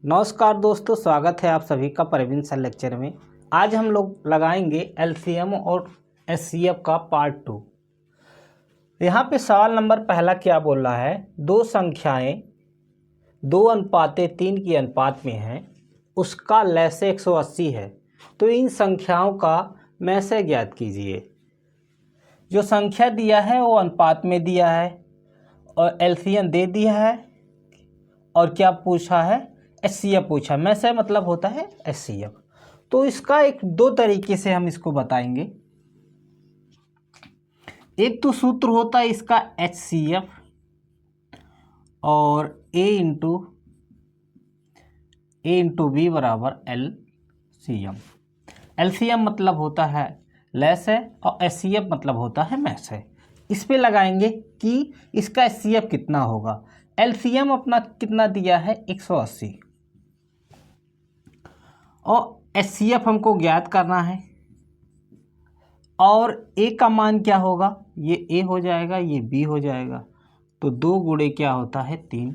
नमस्कार दोस्तों, स्वागत है आप सभी का प्रवीण सर लेक्चर में। आज हम लोग लगाएंगे एलसीएम और एचसीएफ का पार्ट 2। यहाँ पे सवाल नंबर पहला क्या बोल रहा है, दो संख्याएं 2:3 की अनुपात में हैं, उसका लैसे 180 है, तो इन संख्याओं का मैसे ज्ञात कीजिए। जो संख्या दिया है वो अनुपात में दिया है और एलसीएम दे दिया है और क्या पूछा है, एचसीएफ पूछा। में से मतलब होता है एचसीएफ। तो इसका एक दो तरीके से हम इसको बताएंगे। एक तो सूत्र होता है इसका एचसीएफ और ए इंटू बी बराबर एलसीएम। एलसीएम मतलब होता है लेस है और एचसीएफ मतलब होता है मैस है। इस पे लगाएंगे कि इसका एचसीएफ कितना होगा। एलसीएम अपना कितना दिया है 180 और एचसीएफ हमको ज्ञात करना है। और ए का मान क्या होगा, ये ए हो जाएगा, ये बी हो जाएगा, तो 2 गुणे क्या होता है 3।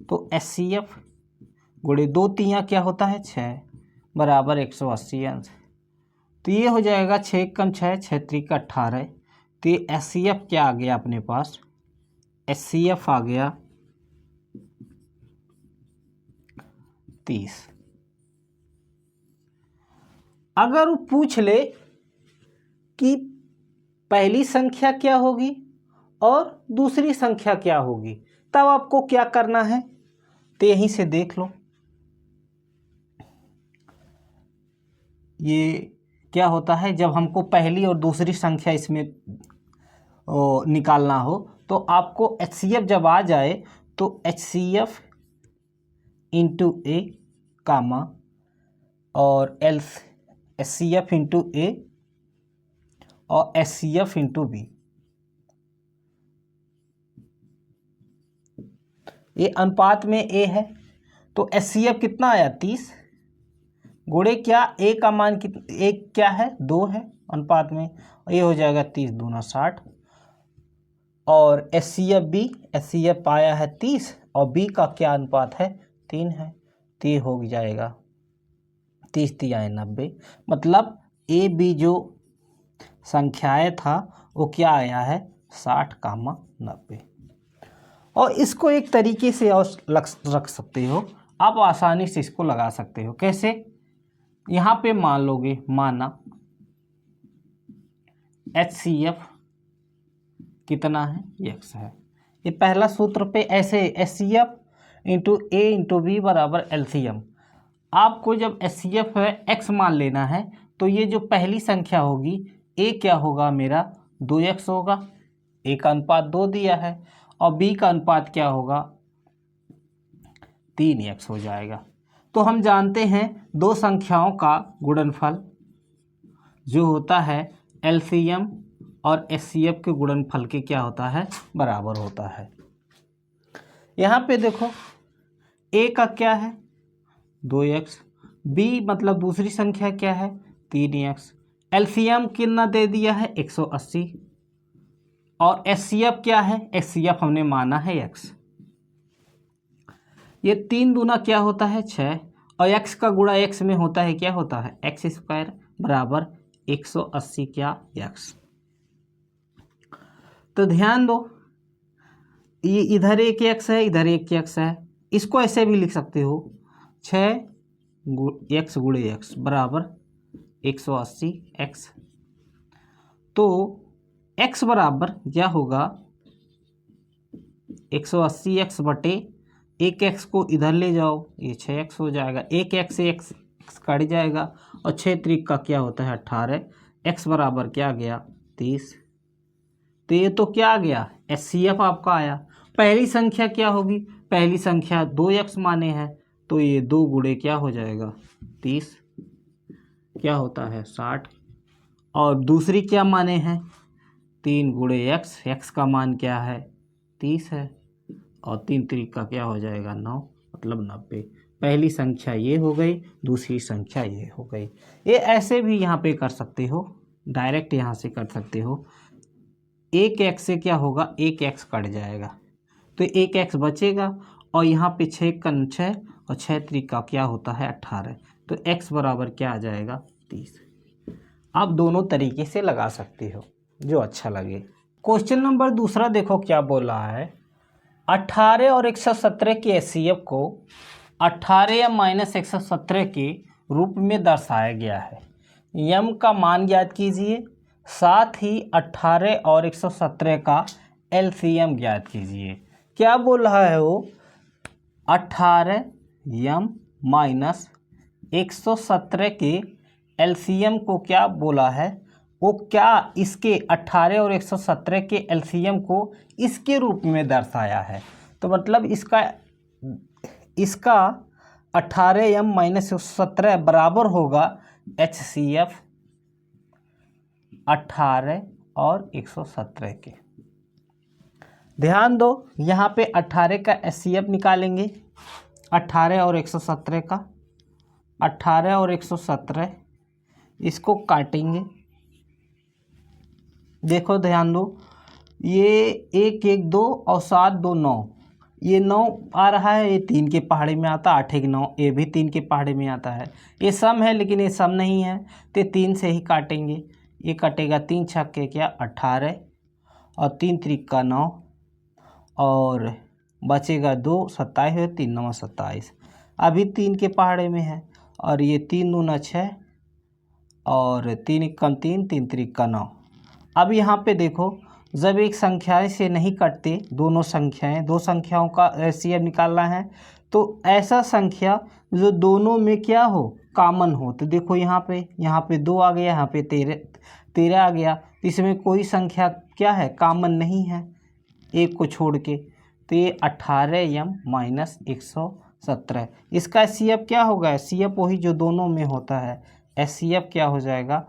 तो एचसीएफ गुणे 2 3 क्या होता है 6 बराबर 180 अंश। तो ये हो जाएगा 6 कम 6 6 3 18। तो ये एचसीएफ क्या आ गया अपने पास, एचसीएफ आ गया 30। अगर वो पूछ ले कि पहली संख्या क्या होगी और दूसरी संख्या क्या होगी, तब आपको क्या करना है, तो यहीं से देख लो। ये क्या होता है, जब हमको पहली और दूसरी संख्या इसमें निकालना हो तो आपको एचसीएफ जब आ जाए तो एचसीएफ इंटू ए कामा और एचसीएफ इंटू ए और एचसीएफ इंटू बी। ये अनुपात में ए है तो एचसीएफ कितना आया 30 गुणे क्या ए का मान ए क्या है 2 है अनुपात में, ये हो जाएगा 30 दूना 60। और एचसीएफ आया है 30 और बी का क्या अनुपात है 3 है, तो ये हो जाएगा 30 3 90। मतलब ए बी जो संख्याएं था वो क्या आया है 60,90। और इसको एक तरीके से और रख सकते हो आप, आसानी से इसको लगा सकते हो। कैसे, यहाँ पे मान लोगे, माना एचसीएफ कितना है x है। ये पहला सूत्र पे ऐसे एचसीएफ इंटू ए इंटू बी बराबर एलसीएम। आपको जब एचसीएफ है x मान लेना है तो ये जो पहली संख्या होगी a क्या होगा मेरा 2x होगा, a का अनुपात 2 दिया है, और b का अनुपात क्या होगा 3x हो जाएगा। तो हम जानते हैं दो संख्याओं का गुणनफल जो होता है एलसीएम और एचसीएफ के गुणनफल के क्या होता है बराबर होता है। यहाँ पे देखो a का क्या है 2x, b मतलब दूसरी संख्या क्या है 3x, एलसीएम कितना दे दिया है 180 और एचसीएफ क्या है, एचसीएफ हमने माना है x। ये 3 दूना क्या होता है 6 और x का गुणा x में होता है क्या होता है x² बराबर 180 क्या x। तो ध्यान दो, ये इधर एक x है इधर एक x है, इसको ऐसे भी लिख सकते हो 6x गुणे x बराबर 180 x। तो x बराबर क्या होगा 180 x बटे एक x को इधर ले जाओ, ये 6x हो जाएगा, एक x से x कट जाएगा और 6 3 का क्या होता है 18, x बराबर क्या आ गया 30। तो ये तो क्या आ गया एचसीएफ आपका आया। पहली संख्या क्या होगी, पहली संख्या 2x माने हैं तो ये 2 गुणे क्या हो जाएगा 30 क्या होता है 60, और दूसरी क्या माने हैं 3 गुणे x का मान क्या है 30 है, और 3 3 का क्या हो जाएगा 9 मतलब 90। पहली संख्या ये हो गई, दूसरी संख्या ये हो गई। ये ऐसे भी यहाँ पे कर सकते हो, डायरेक्ट यहाँ से कर सकते हो। एक x से क्या होगा एक x कट जाएगा तो एक x बचेगा और यहाँ पे 6 कम 6 और 6 त्रिका क्या होता है 18। तो x बराबर क्या आ जाएगा 30। आप दोनों तरीके से लगा सकते हो जो अच्छा लगे। क्वेश्चन नंबर दूसरा देखो क्या बोल रहा है। 18 और 117 के एचसीएफ को 18 या -117 के रूप में दर्शाया गया है। यम का मान ज्ञात कीजिए, साथ ही 18 और 117 का एलसीएम ज्ञात कीजिए। क्या बोल रहा है वो, 18 यम माइनस 117 के एलसीएम को क्या बोला है, वो क्या इसके 18 और 117 के एलसीएम को इसके रूप में दर्शाया है। तो मतलब इसका 18m माइनस 117 बराबर होगा HCF 18 और 117 के। ध्यान दो यहाँ पे 18 का HCF निकालेंगे, 18 और 117 का, 18 और 117 इसको काटेंगे। देखो ध्यान दो, ये 1 1 2 और 7 2 9, ये 9 आ रहा है, ये 3 के पहाड़े में आता, 8 1 9, ये भी 3 के पहाड़े में आता है। ये सम है लेकिन ये सम नहीं है, तो 3 से ही काटेंगे। ये कटेगा 3 छक्के क्या 18 और 3 त्रिका 9 और बचेगा 2 27 है, 3 9 27। अभी 3 के पहाड़े में है और ये 3 दूना 6 और 3 कम 3 3 त्रिका 9। अब यहाँ पे देखो, जब एक संख्या से नहीं कटते दोनों संख्याएं, दो संख्याओं का एचसीएफ निकालना है, तो ऐसा संख्या जो दोनों में क्या हो कॉमन हो। तो देखो यहाँ पे 2 आ गया, यहाँ पे 13 आ गया, इसमें कोई संख्या क्या है कॉमन नहीं है एक को छोड़ के। तो ये 18m माइनस 117, इसका एचसीएफ क्या होगा, एचसीएफ वही जो दोनों में होता है। एचसीएफ क्या हो जाएगा,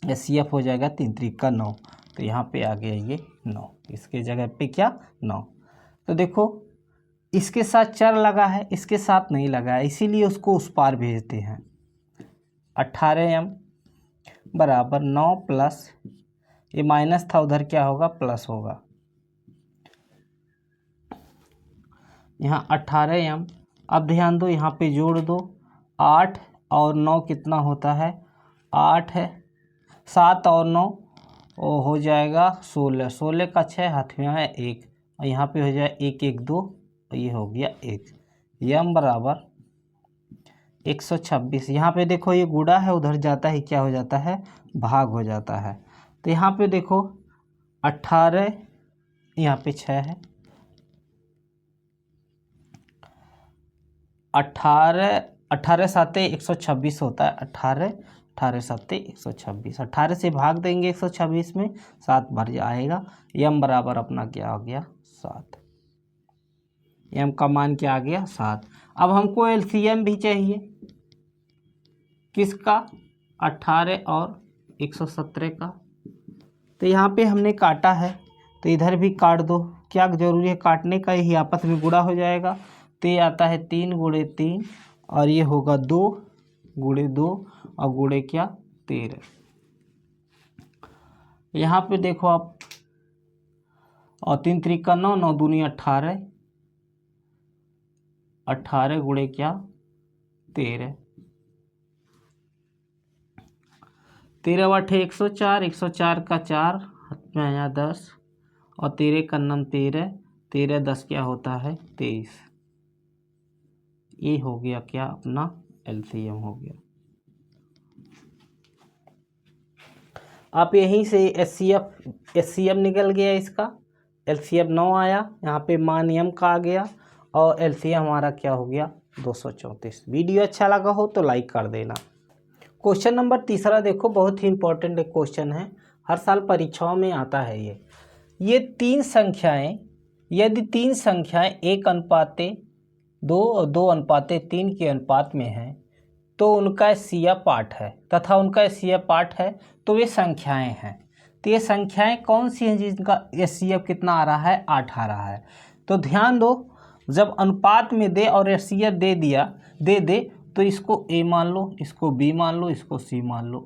एचसीएफ हो जाएगा 3 त्रिका 9। तो यहाँ पे आ गया ये 9, इसके जगह पे क्या 9। तो देखो इसके साथ चर लगा है, इसके साथ नहीं लगा है, इसीलिए उसको उस पार भेजते हैं। 18m बराबर 9 प्लस, ये माइनस था उधर क्या होगा प्लस होगा। यहाँ 18m, अब ध्यान दो यहाँ पे जोड़ दो, 8 और 9 कितना होता है 8 है, 7 और 9 वो हो जाएगा 16, 16 का 6 हाथ में है 1, और यहाँ पे हो जाए 1 1 2, ये हो गया 1। यम बराबर 126। यहाँ पे देखो ये गुणा है, उधर जाता है क्या हो जाता है भाग हो जाता है। तो यहाँ पे देखो 18, यहाँ पे 6 है, 18 7 126 होता है, 18 7 126, 18 से भाग देंगे 126 में, 7 भर आएगा। यम बराबर अपना क्या हो गया 7, यम का मान क्या आ गया 7। अब हमको एलसीएम भी चाहिए, किसका 18 और 117 का। तो यहाँ पे हमने काटा है, तो इधर भी काट दो, क्या जरूरी है काटने का, यही आपस में गुणा हो जाएगा। तो ये आता है 3 × 3 और ये होगा 2 × 2 और गुणे क्या 13। यहाँ पे देखो आप, और 3 त्रिका 9, 9 दूनी 18, 18 गुणे क्या 13, 13 8 104, 104 का 4 हाथ में आया 10 और 13 का नम 13, 13 10 क्या होता है 23। ये हो गया क्या अपना एलसीएम हो गया। आप यहीं से एचसीएफ निकल गया, इसका एलसीएम 9 आया, यहाँ पे मान यम का आ गया और एलसीएम हमारा क्या हो गया 234। वीडियो अच्छा लगा हो तो लाइक कर देना। क्वेश्चन नंबर तीसरा देखो, बहुत ही इंपॉर्टेंट एक क्वेश्चन है, हर साल परीक्षाओं में आता है ये 3 संख्याएं, यदि 3 संख्याएं 1:2 और 2:3 के अनुपात में है तो उनका एचसीएफ 8 है, तथा उनका एचसीएफ 8 है तो ये संख्याएं हैं। तो ये संख्याएं कौन सी हैं जिनका एचसीएफ कितना आ रहा है 8 आ रहा है। तो ध्यान दो, जब अनुपात में दे और एचसीएफ दे तो इसको ए मान लो, इसको बी मान लो, इसको सी मान लो।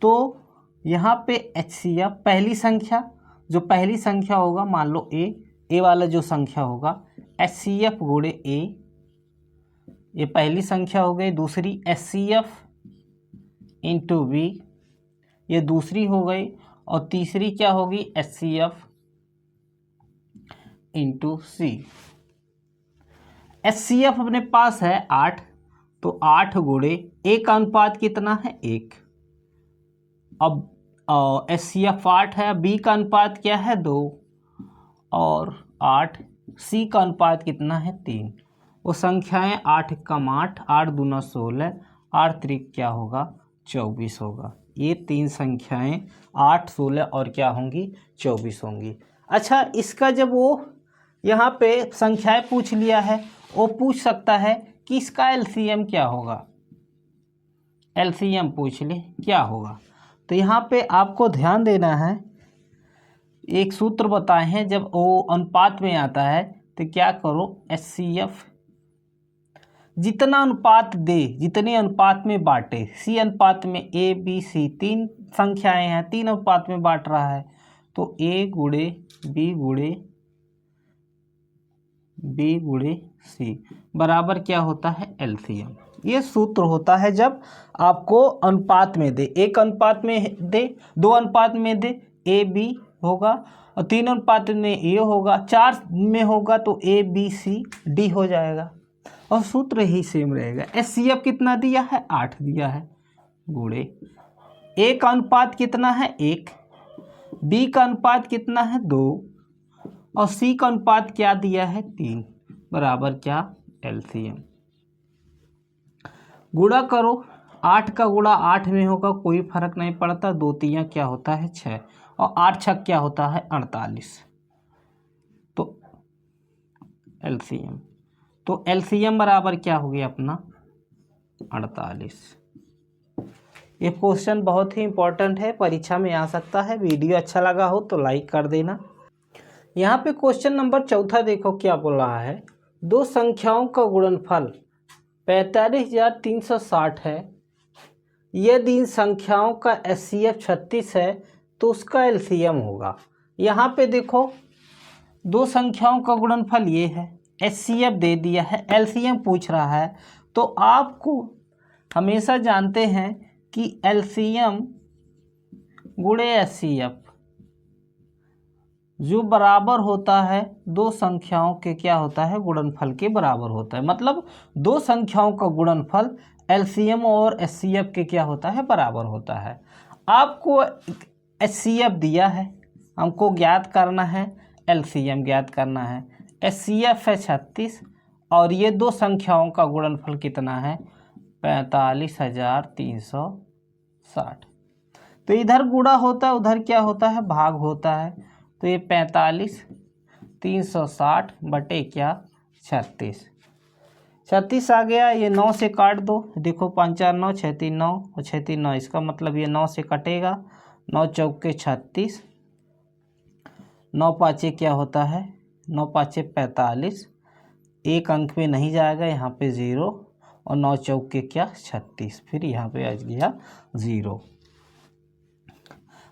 तो यहाँ पे एचसीएफ पहली संख्या होगा मान लो ए वाला जो संख्या होगा HCF गुणे A, ये पहली संख्या हो गई। दूसरी HCF इंटू B, ये दूसरी हो गई। और तीसरी क्या होगी, HCF इंटू C। HCF अपने पास है 8, तो 8 गुणे A का अनुपात कितना है 1। अब HCF 8 है, B का अनुपात क्या है 2, और 8 C का अनुपात कितना है 3। वो संख्याएं 8 कम 8, 8 दूना 16, 8 त्रिक क्या होगा 24 होगा। ये तीन संख्याएं 8, 16 और क्या होंगी 24 होंगी। अच्छा, इसका जब वो यहाँ पे संख्याएं पूछ लिया है, वो पूछ सकता है कि इसका LCM क्या होगा। LCM पूछ ले क्या होगा, तो यहाँ पे आपको ध्यान देना है। एक सूत्र बताए हैं, जब वो अनुपात में आता है तो क्या करो, HCF जितना अनुपात दे, जितने अनुपात में बांटे, C अनुपात में A B C, तीन संख्याएं हैं, 3 अनुपात में बांट रहा है, तो A गुणे B गुणे B गुणे C बराबर क्या होता है LCM। ये सूत्र होता है जब आपको अनुपात में दे, 1 अनुपात में दे, 2 अनुपात में दे A B होगा, और 3 अनुपात में A होगा, 4 में होगा तो A B C D हो जाएगा, और सूत्र ही सेम रहेगा। HCF कितना दिया है 8 दिया है, गुणे A का अनुपात कितना है 1, B का अनुपात कितना है 2, और C का अनुपात क्या दिया है 3, बराबर क्या LCM। गुणा करो, 8 का गुणा 8 में होगा, कोई फर्क नहीं पड़ता, 2 3 क्या होता है 6, और 8 6 क्या होता है 48, तो LCM। तो LCM बराबर क्या हो गया अपना 48। ये क्वेश्चन बहुत ही इंपॉर्टेंट है, परीक्षा में आ सकता है। वीडियो अच्छा लगा हो तो लाइक कर देना। यहाँ पे क्वेश्चन नंबर 4 देखो क्या बोल रहा है। दो संख्याओं का गुणनफल 45,360 है। यदि इन संख्याओं का HCF 36 है तो उसका LCM होगा। यहाँ पे देखो दो संख्याओं का गुणनफल ये है, HCF दे दिया है, LCM पूछ रहा है। तो आपको हमेशा जानते हैं कि LCM गुणे HCF जो बराबर होता है दो संख्याओं के क्या होता है गुणनफल के बराबर होता है। मतलब दो संख्याओं का गुणनफल LCM और HCF के क्या होता है बराबर होता है। आपको HCF दिया है, हमको ज्ञात करना है, LCM ज्ञात करना है। HCF है 36 और ये दो संख्याओं का गुणनफल कितना है 45,360। तो इधर गुणा होता है, उधर क्या होता है भाग होता है। तो ये 45,360 बटे क्या 36, 36 आ गया। ये 9 से काट दो, देखो 5 4 9 6 3 9 और 6 3 9, इसका मतलब ये 9 से कटेगा। 9 चौके 36, 9 पाँचे क्या होता है 9 पाँचे 45, एक अंक में नहीं जाएगा, यहाँ पे 0, और 9 चौके क्या 36, फिर यहाँ पे आ गया 0।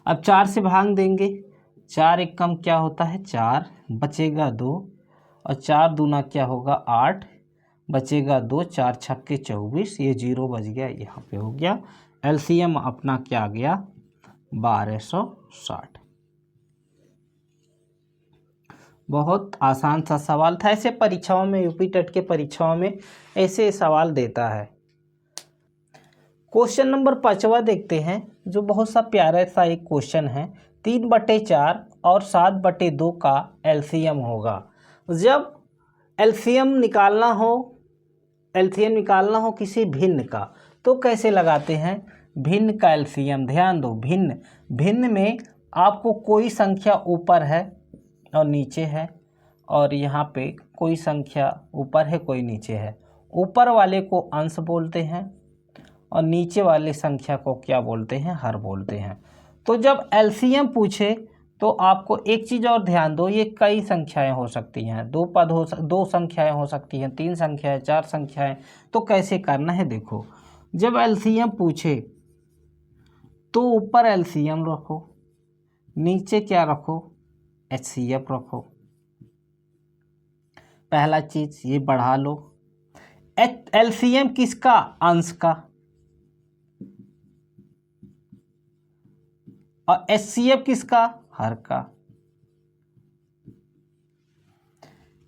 अब 4 से भाग देंगे, 4 एक कम क्या होता है 4, बचेगा 2, और 4 दूना क्या होगा 8, बचेगा 2, 4 छक्के 24, ये 0 बच गया, यहाँ पे हो गया। LCM अपना क्या आ गया 1260। बहुत आसान सा सवाल था। ऐसे परीक्षाओं में, यूपी टेट के परीक्षाओं में ऐसे सवाल देता है। क्वेश्चन नंबर 5वां देखते हैं, जो बहुत सा प्यारा सा एक क्वेश्चन है। 3/4 और 7/2 का LCM होगा। जब LCM निकालना हो किसी भिन्न का, तो कैसे लगाते हैं भिन्न का LCM। ध्यान दो, भिन्न में आपको कोई संख्या ऊपर है और नीचे है, और यहाँ पे कोई संख्या ऊपर है कोई नीचे है। ऊपर वाले को अंश बोलते हैं और नीचे वाले संख्या को क्या बोलते हैं हर बोलते हैं। तो जब LCM पूछे तो आपको एक चीज़ और ध्यान दो, ये कई संख्याएं हो सकती हैं, दो संख्याएं हो सकती हैं, 3 संख्याएं, 4 संख्याएं। तो कैसे करना है देखो, जब LCM पूछे तो ऊपर LCM रखो, नीचे क्या रखो HCF रखो। पहला चीज ये बढ़ा लो। एलसीएम किसका? अंश का। और एचसीएफ किसका? हर का।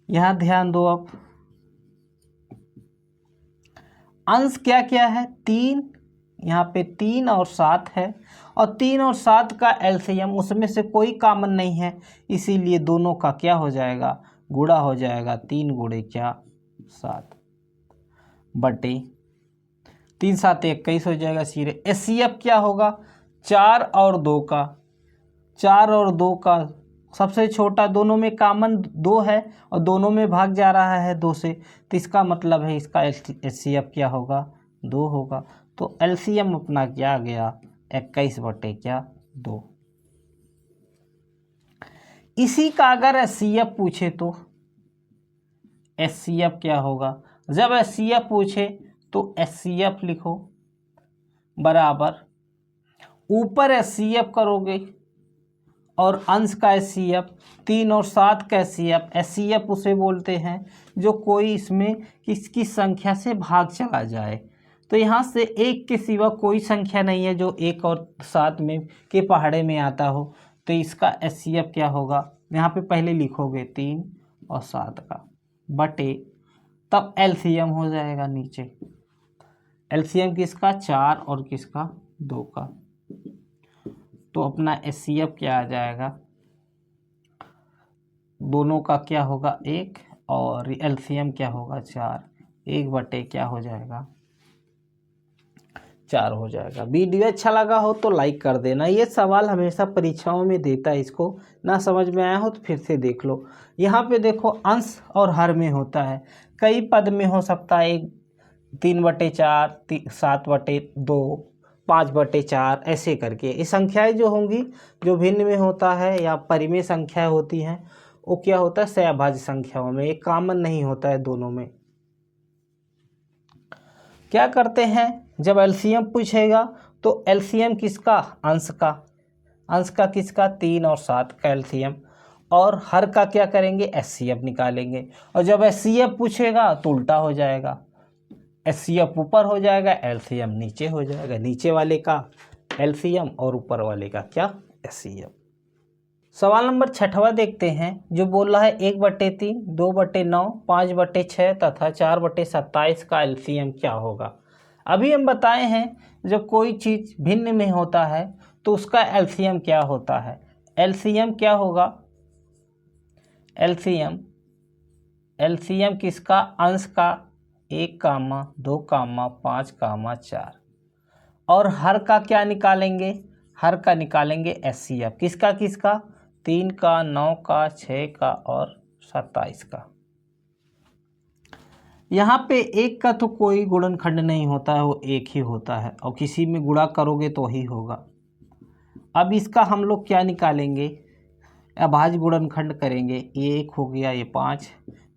यहां ध्यान दो। अब अंश क्या क्या है? 3, यहाँ पे 3 और 7 है, और 3 और 7 का एलसीएम, उसमें से कोई कॉमन नहीं है, इसीलिए दोनों का क्या हो जाएगा? गुणा हो जाएगा। 3 गुणे क्या? 7 बटे 3 7 21 हो जाएगा सीधे। एचसीएफ क्या होगा? 4 और 2 का। 4 और 2 का सबसे छोटा, दोनों में कॉमन 2 है और दोनों में भाग जा रहा है 2 से, तो इसका मतलब है इसका एचसीएफ क्या होगा? 2 होगा। तो एलसीएम अपना क्या आ गया? 21 बटे क्या? 2। इसी का अगर एचसीएफ पूछे तो एचसीएफ क्या होगा? जब एचसीएफ पूछे तो एचसीएफ लिखो बराबर, ऊपर एचसीएफ करोगे और अंश का एचसीएफ, 3 और 7 का एचसीएफ। एचसीएफ उसे बोलते हैं जो कोई इसमें किसकी संख्या से भाग चला जाए। तो यहाँ से 1 के सिवा कोई संख्या नहीं है जो 1 और 7 में के पहाड़े में आता हो, तो इसका एचसीएफ क्या होगा? यहाँ पे पहले लिखोगे 3 और 7 का बटे, तब एलसीएम हो जाएगा नीचे। एलसीएम किसका? 4 और किसका? 2 का। तो अपना एचसीएफ क्या आ जाएगा? दोनों का क्या होगा? 1, और एलसीएम क्या होगा? 4। 1 बटे क्या हो जाएगा? 4 हो जाएगा। वीडियो अच्छा लगा हो तो लाइक कर देना। ये सवाल हमेशा परीक्षाओं में देता है, इसको ना समझ में आया हो तो फिर से देख लो। यहाँ पे देखो अंश और हर में होता है, कई पद में हो सकता है। 3 बटे 4, 7 बटे 2, 5 बटे 4, ऐसे करके ये संख्याएं जो होंगी, जो भिन्न में होता है या परिमेय संख्या होती हैं, वो क्या होता है? सहभाज्य संख्याओं में। एक कॉमन नहीं होता है दोनों में। क्या करते हैं जब एलसीएम पूछेगा तो एलसीएम किसका? अंश का। अंश का किसका? 3 और 7 का एलसीएम। और हर का क्या करेंगे? एचसीएफ निकालेंगे। और जब एचसीएफ पूछेगा तो उल्टा हो जाएगा, एचसीएफ ऊपर हो जाएगा, एलसीएम नीचे हो जाएगा। नीचे वाले का एलसीएम और ऊपर वाले का क्या? एचसीएफ। सवाल नंबर 6वां देखते हैं, जो बोल रहा है 1 बटे 3, 2 बटे 9, 5 बटे 6 तथा 4 बटे 27 का एलसीएम क्या होगा? अभी हम बताए हैं जब कोई चीज़ भिन्न में होता है तो उसका एलसीएम क्या होता है? एलसीएम क्या होगा? एलसीएम किसका? अंश का 1, 2, 5, 4। और हर का क्या निकालेंगे? हर का निकालेंगे एचसीएफ। किसका किसका? 3 का, 9 का, 6 का और 27 का। यहाँ पे 1 का तो कोई गुणनखंड नहीं होता है, वो 1 ही होता है, और किसी में गुणा करोगे तो ही होगा। अब इसका हम लोग क्या निकालेंगे? अभाज्य गुणनखंड करेंगे। ये 1 हो गया, ये 5,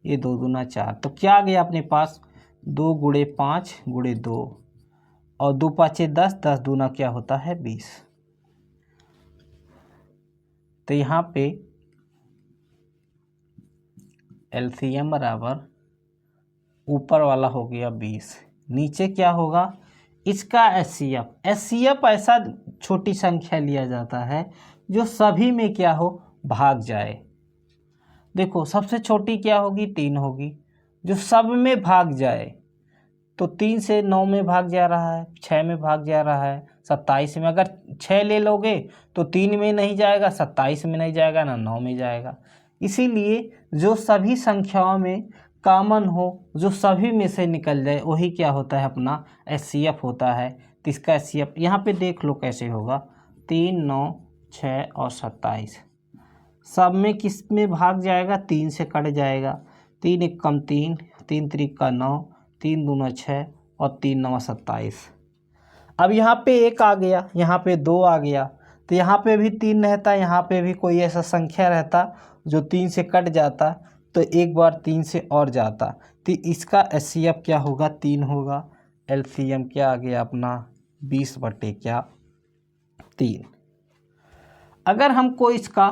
ये 2 दूना 4, तो क्या आ गया अपने पास? 2 गुणे 5 गुणे 2, और 2 5 10, 10 दूना क्या होता है? 20। तो यहाँ पे एलसीएम बराबर ऊपर वाला हो गया 20, नीचे क्या होगा? इसका एचसीएफ। एचसीएफ ऐसा छोटी संख्या लिया जाता है जो सभी में क्या हो? भाग जाए। देखो सबसे छोटी क्या होगी? 3 होगी, जो सब में भाग जाए। तो 3 से 9 में भाग जा रहा है, 6 में भाग जा रहा है, 27 में। अगर 6 ले लोगे तो 3 में नहीं जाएगा, 27 में नहीं जाएगा, ना 9 में जाएगा। इसीलिए जो सभी संख्याओं में कॉमन हो, जो सभी में से निकल जाए, वही क्या होता है? अपना एचसीएफ होता है। तो इसका एचसीएफ यहाँ पे देख लो कैसे होगा। 3, 9, 6 और 27 सब में किस में भाग जाएगा? 3 से कट जाएगा। 3 1 कम 3, 3 3 का 9, 3 दूना 6 और 3 9 27। अब यहाँ पे 1 आ गया, यहाँ पे 2 आ गया, तो यहाँ पे भी 3 रहता, यहाँ पे भी कोई ऐसा संख्या रहता जो 3 से कट जाता, तो एक बार 3 से और जाता, तो इसका एचसीएफ क्या होगा? 3 होगा। एलसीएम क्या आ गया अपना? 20 बटे क्या? 3। अगर हमको इसका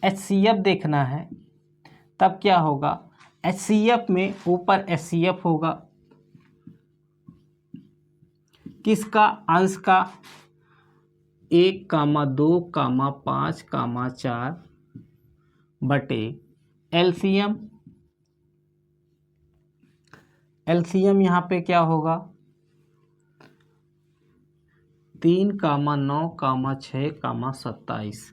एचसीएफ देखना है तब क्या होगा? HCF में ऊपर HCF होगा, किसका? अंश का 1, 2, 5, 4 बटे LCM। LCM यहाँ पे क्या होगा? 3, 9, 6, 27।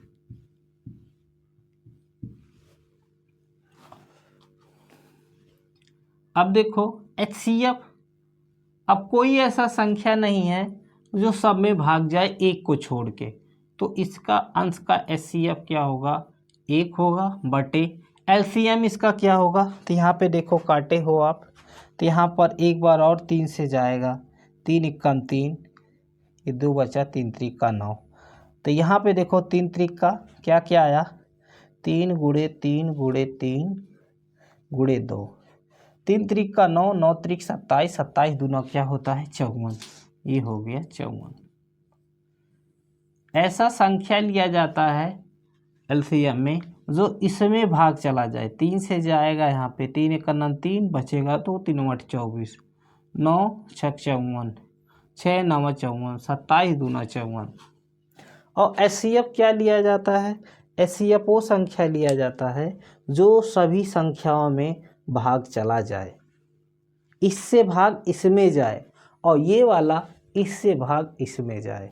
अब देखो HCF, अब कोई ऐसा संख्या नहीं है जो सब में भाग जाए एक को छोड़ के, तो इसका अंश का HCF क्या होगा? 1 होगा बटे LCM इसका क्या होगा? तो यहाँ पे देखो काटे हो आप, तो यहाँ पर एक बार और 3 से जाएगा, 3 एकम 3, ये 2 बचा, 3 त्रिक का 9। तो यहाँ पे देखो 3 त्रिक का क्या क्या आया? 3 गुणे 3 गुणे 3 गुणे 2, 3 त्रिक का 9, 9 त्रिक 27, 27 दूना क्या होता है? 54। ये हो गया 54। ऐसा संख्या लिया जाता है LCM में जो इसमें भाग चला जाए, 3 से जाएगा यहाँ पे, 3 एकम 3 बचेगा तो 3 8 24, 9 6 54, 6 9 54, 27 दूना 54। और HCF क्या लिया जाता है? HCF वो संख्या लिया जाता है जो सभी संख्याओं में भाग चला जाए, इससे भाग इसमें जाए और ये वाला इससे भाग इसमें जाए,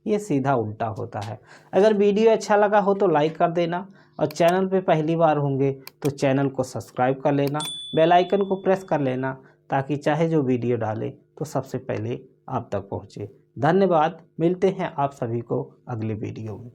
ये सीधा उल्टा होता है। अगर वीडियो अच्छा लगा हो तो लाइक कर देना, और चैनल पे पहली बार होंगे तो चैनल को सब्सक्राइब कर लेना, बेल आइकन को प्रेस कर लेना, ताकि चाहे जो वीडियो डाले तो सबसे पहले आप तक पहुँचे। धन्यवाद, मिलते हैं आप सभी को अगले वीडियो में।